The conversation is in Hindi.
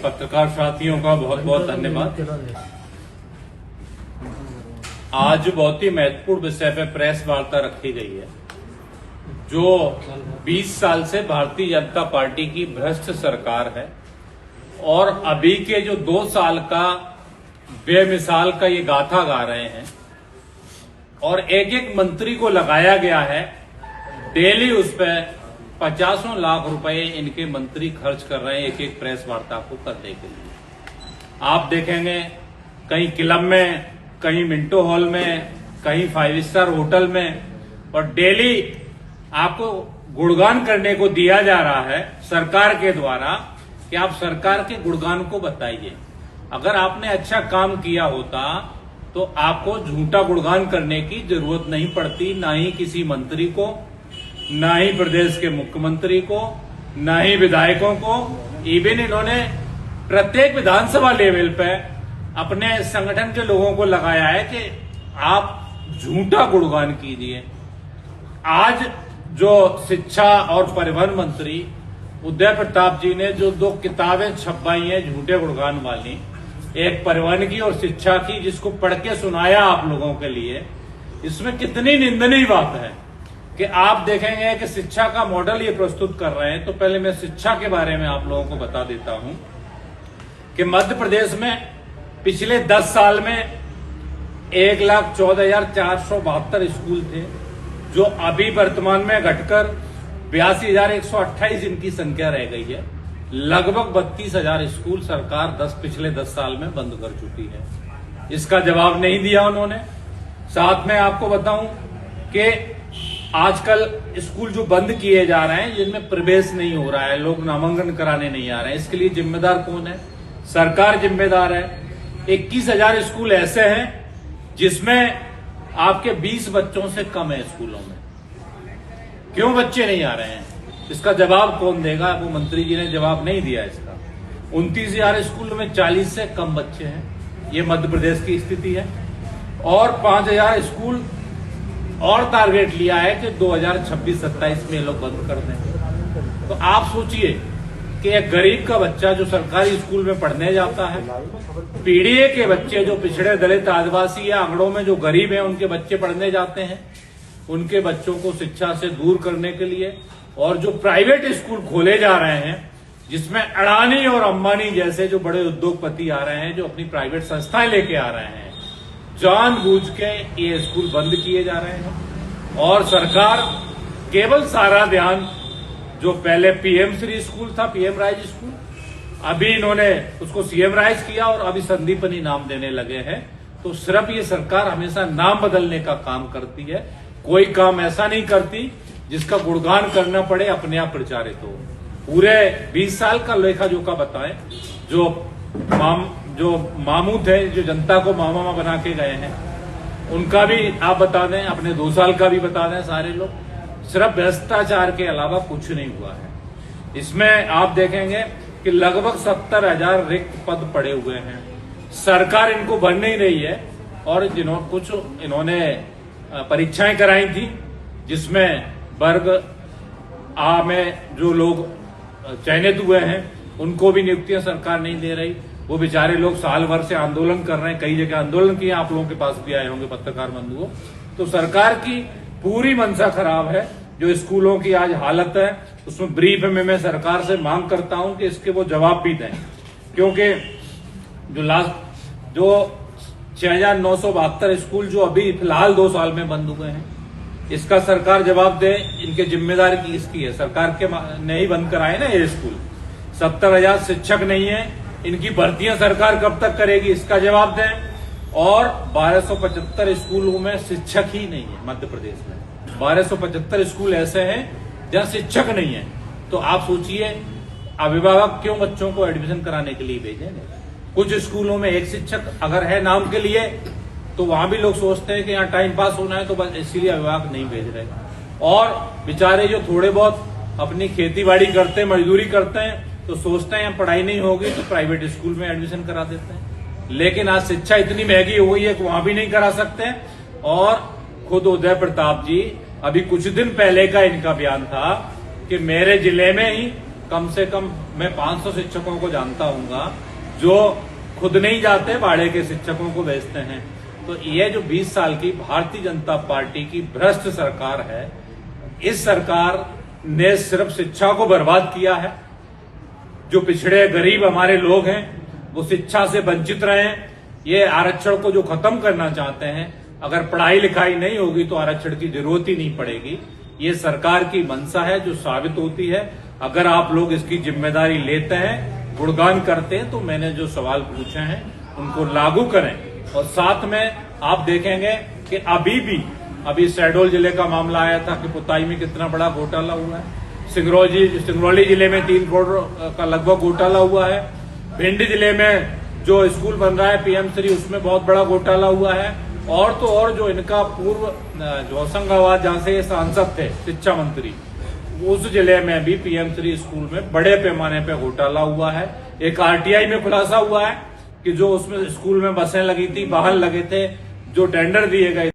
पत्रकार साथियों का बहुत बहुत धन्यवाद। आज बहुत ही महत्वपूर्ण विषय पे प्रेस वार्ता रखी गई है। जो 20 साल से भारतीय जनता पार्टी की भ्रष्ट सरकार है और अभी के जो 2 साल का बेमिसाल का ये गाथा गा रहे हैं और एक एक मंत्री को लगाया गया है, डेली उस पर 50 लाख रुपए इनके मंत्री खर्च कर रहे हैं एक एक प्रेस वार्ता को करने के लिए। आप देखेंगे कहीं क्लब में, कहीं मिंटो हॉल में, कहीं 5 स्टार होटल में, और डेली आपको गुणगान करने को दिया जा रहा है सरकार के द्वारा कि आप सरकार के गुणगान को बताइए। अगर आपने अच्छा काम किया होता तो आपको झूठा गुणगान करने की जरूरत नहीं पड़ती, ना ही किसी मंत्री को, ना ही प्रदेश के मुख्यमंत्री को, ना ही विधायकों को। इवन इन्होंने प्रत्येक विधानसभा लेवल पे अपने संगठन के लोगों को लगाया है कि आप झूठा गुणगान कीजिए। आज जो शिक्षा और परिवहन मंत्री उदय प्रताप जी ने जो 2 किताबें छपवाई हैं झूठे गुणगान वाली, एक परिवहन की और शिक्षा की, जिसको पढ़ के सुनाया आप लोगों के लिए, इसमें कितनी निंदनीय बात है कि आप देखेंगे कि शिक्षा का मॉडल ये प्रस्तुत कर रहे हैं। तो पहले मैं शिक्षा के बारे में आप लोगों को बता देता हूं कि मध्य प्रदेश में पिछले 10 साल में 1,14,472 स्कूल थे, जो अभी वर्तमान में घटकर 82,128 इनकी संख्या रह गई है। लगभग 32,000 स्कूल सरकार पिछले 10 साल में बंद कर चुकी है। इसका जवाब नहीं दिया उन्होंने। साथ में आपको बताऊं कि आजकल स्कूल जो बंद किए जा रहे हैं जिनमें प्रवेश नहीं हो रहा है, लोग नामांकन कराने नहीं आ रहे हैं, इसके लिए जिम्मेदार कौन है? सरकार जिम्मेदार है। 21,000 स्कूल ऐसे हैं जिसमें आपके 20 बच्चों से कम है स्कूलों में। क्यों बच्चे नहीं आ रहे हैं? इसका जवाब कौन देगा? वो मंत्री जी ने जवाब नहीं दिया इसका। 29,000 स्कूल में 40 से कम बच्चे हैं, ये मध्य प्रदेश की स्थिति है। और 5,000 स्कूल और टारगेट लिया है कि 2026-27 में लोग बंद कर दें। तो आप सोचिए कि एक गरीब का बच्चा जो सरकारी स्कूल में पढ़ने जाता है, पीडीए के बच्चे जो पिछड़े दलित आदिवासी या आंकड़ों में जो गरीब हैं उनके बच्चे पढ़ने जाते हैं, उनके बच्चों को शिक्षा से दूर करने के लिए और जो प्राइवेट स्कूल खोले जा रहे हैं जिसमें अडानी और अंबानी जैसे जो बड़े उद्योगपति आ रहे हैं, जो अपनी प्राइवेट संस्थाएं लेके आ रहे हैं, जानबूझ के ये स्कूल बंद किए जा रहे हैं। और सरकार केवल सारा ध्यान जो पहले पीएम श्री स्कूल था, पीएम राइज स्कूल, अभी इन्होंने उसको सीएम राइज किया और अभी संदीपनी नाम देने लगे हैं। तो सिर्फ ये सरकार हमेशा नाम बदलने का काम करती है, कोई काम ऐसा नहीं करती जिसका गुणगान करना पड़े, अपने आप प्रचारित हो। पूरे 20 साल का लेखा जोखा बताएं। जो मामू थे, जो जनता को मामा बना के गए हैं, उनका भी आप बता दें, अपने 2 साल का भी बता दें। सारे लोग सिर्फ भ्रष्टाचार के अलावा कुछ नहीं हुआ है। इसमें आप देखेंगे कि लगभग 70,000 रिक्त पद पड़े हुए हैं, सरकार इनको भर नहीं रही है। और कुछ इन्होंने परीक्षाएं कराई थी जिसमें वर्ग आ में जो लोग चयनित हुए हैं उनको भी नियुक्तियां सरकार नहीं दे रही। वो बेचारे लोग साल भर से आंदोलन कर रहे हैं, कई जगह आंदोलन किए, आप लोगों के पास भी आए होंगे पत्रकार बंधुओं। तो सरकार की पूरी मंशा खराब है। जो स्कूलों की आज हालत है उसमें ब्रीफ में मैं सरकार से मांग करता हूं कि इसके वो जवाब भी दें, क्योंकि जो 6,972 स्कूल जो अभी फिलहाल 2 साल में बंद हुए हैं, इसका सरकार जवाब दे। इनके जिम्मेदारी की इसकी है, सरकार के ने ही बंद कराए ना ये स्कूल। 70,000 शिक्षक नहीं है, इनकी भर्तियां सरकार कब तक करेगी, इसका जवाब दें। और 1275 स्कूलों में शिक्षक ही नहीं है मध्य प्रदेश में। 1275 स्कूल ऐसे हैं जहां शिक्षक नहीं है। तो आप सोचिए अभिभावक क्यों बच्चों को एडमिशन कराने के लिए भेजेंगे? कुछ स्कूलों में एक शिक्षक अगर है नाम के लिए, तो वहां भी लोग सोचते हैं कि यहाँ टाइम पास होना है, तो बस इसीलिए अभिभावक नहीं भेज रहे। और बेचारे जो थोड़े बहुत अपनी खेती बाड़ी करते हैं, मजदूरी करते हैं, तो सोचते हैं पढ़ाई नहीं होगी तो प्राइवेट स्कूल में एडमिशन करा देते हैं। लेकिन आज शिक्षा इतनी महंगी हो गई है कि वहां भी नहीं करा सकते। और खुद उदय प्रताप जी, अभी कुछ दिन पहले का इनका बयान था कि मेरे जिले में ही कम से कम मैं 500 शिक्षकों को जानता हूंगा जो खुद नहीं जाते, भाड़े के शिक्षकों को भेजते हैं। तो ये जो 20 साल की भारतीय जनता पार्टी की भ्रष्ट सरकार है, इस सरकार ने सिर्फ शिक्षा को बर्बाद किया है। जो पिछड़े गरीब हमारे लोग हैं वो शिक्षा से वंचित रहे हैं। ये आरक्षण को जो खत्म करना चाहते हैं, अगर पढ़ाई लिखाई नहीं होगी तो आरक्षण की जरूरत ही नहीं पड़ेगी। ये सरकार की मंशा है जो साबित होती है। अगर आप लोग इसकी जिम्मेदारी लेते हैं, गुणगान करते हैं, तो मैंने जो सवाल पूछे हैं उनको लागू करें। और साथ में आप देखेंगे कि अभी शहडोल जिले का मामला आया था कि पुताई में कितना बड़ा घोटाला हुआ है। सिंगरौली जिले में 3 करोड़ का लगभग घोटाला हुआ है। भिंड जिले में जो स्कूल बन रहा है PM श्री, उसमें बहुत बड़ा घोटाला हुआ है। और तो और जो इनका पूर्व जो होशंगाबाद जहां से ये सांसद थे, शिक्षा मंत्री, उस जिले में भी PM श्री स्कूल में बड़े पैमाने पे घोटाला हुआ है। एक RTI में खुलासा हुआ है कि जो उसमें स्कूल में बसें लगी थी, वाहन लगे थे, जो टेंडर दिए गए